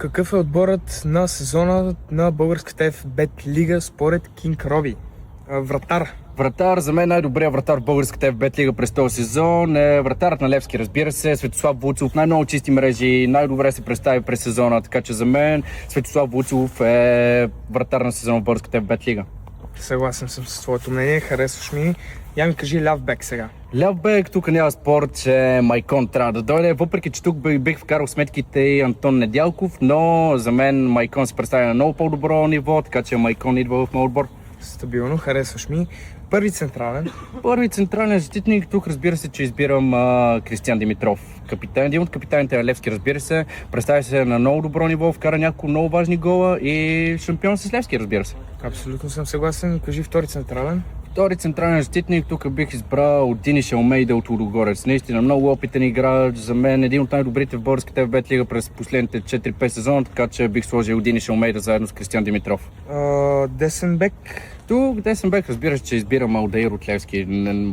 Какъв е отборът на сезона на българската FBET лига според Кинг Роби? Вратар. Вратар, за мен най-добрият вратар в българската FBET лига през този сезон е вратарът на Левски, разбира се, Светослав Вуцов, най-много чисти мрежи, най-добре се представи през сезона, така че за мен Светослав Вуцов е вратар на сезона в българската FBET лига. Съгласен съм с твоето мнение, харесваш ми. Я ми кажи ляв бек сега. Ляв бек, тук няма спор, че Майкон трябва да дойде, въпреки че тук бих вкарал сметките и Антон Недялков, но за мен Майкон се представя на много по-добро ниво, така че Майкон идва в моят отбор. Стабилно, харесваш ми. Първи централен. Първи централен защитник, тук разбира се, че избирам Кристиан Димитров. Капитан, един от капитаните на Левски, разбира се, представя се на много добро ниво, вкара няколко много важни гола и шампион с Левски, разбира се. Абсолютно съм съгласен. Кажи втори централен. Втори централен защитник, тук бих избрал Диниш Алмейда от Лудогорец. Наистина много опитен играч, за мен един от най-добрите в българската FBET лига през последните 4-5 сезона, така че бих сложил Диниш Алмейда заедно с Кристиан Димитров. Десен бек. Тук десен бек, разбира се, че избирам Алдаир от Левски.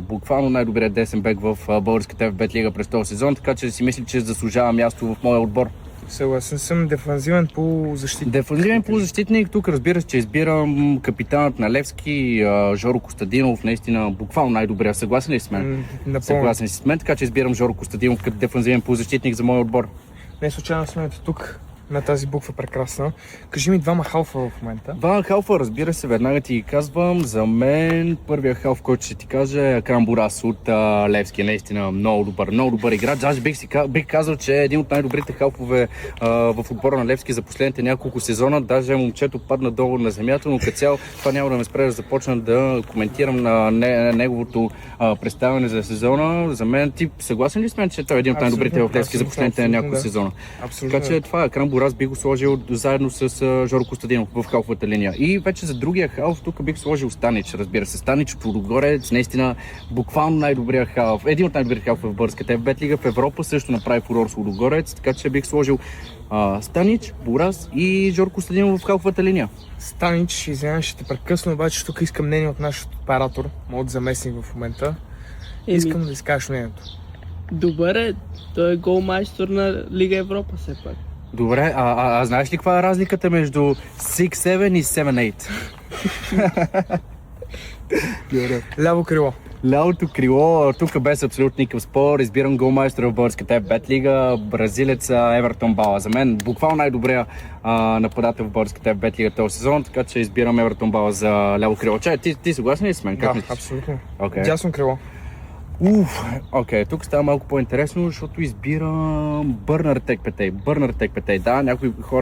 Буквално най-добрият десен бек в българската FBET лига през този сезон, така че си мисля, че заслужава място в моя отбор. Съгласен съм. Дефанзивен полузащитник. Дефанзивен полузащитник, тук разбира се, че избирам капитанът на Левски, Жоро Костадинов, наистина буквално най-добрия. Съгласен ли си с мен? Съгласен си с мен, така че избирам Жоро Костадинов като дефанзивен полузащитник за моя отбор. Не случайно сме тук. На тази буква прекрасна. Кажи ми двама халфа в момента. Двама халфа, разбира се, веднага ти ги казвам. За мен първият халф, който ще ти кажа е Акрам Бурас от Левски. Наистина много добър играч. Аз бих казал, че е един от най-добрите халфове в отбора на Левски за последните няколко сезона. Даже момчето падна долу на земята, но като цяло това няма да ме спре да започна да коментирам на неговото представяне за сезона. За мен, ти съгласен ли с мен, че той е един от най-добрите в Левски за последните няколко сезона? Абсолютно. Така че това е Акрам Бурас, би го сложил заедно с Жоро Костадинов в халфовата линия. И вече за другия халф, тук бих сложил Станич, разбира се. Станич от Лудогорец, наистина буквално най-добрият халф. Един от най-добрите халфове в българската FBET лига, в Европа също направи фурор с Лудогорец, така че бих сложил Станич, Бурас и Жоро Костадинов в халфовата линия. Станич, извинявам, ще те прекъсна, обаче тук искам мнение от нашия оператор, моят заместник в момента. Искам да изкажеш мнението. Добър е, той е голмайстор на Лига Европа все пак. Добре, знаеш ли каква е разликата между 6-7 и 7-8? Ляво крило. Лявото крило, тук без абсолютно никакъв спор, избирам голмайстора в българската FBET лига, бразилеца Евертон Бала. За мен буквално най-добрия нападател в българската FBET лига този сезон, така че избирам Евертон Бала за ляво крило. Ти съгласен ли с мен? Да, абсолютно. Okay. Дясно крило. Окей, тук става малко по-интересно, защото избирам Бърнар Текпетей. Да, някои хора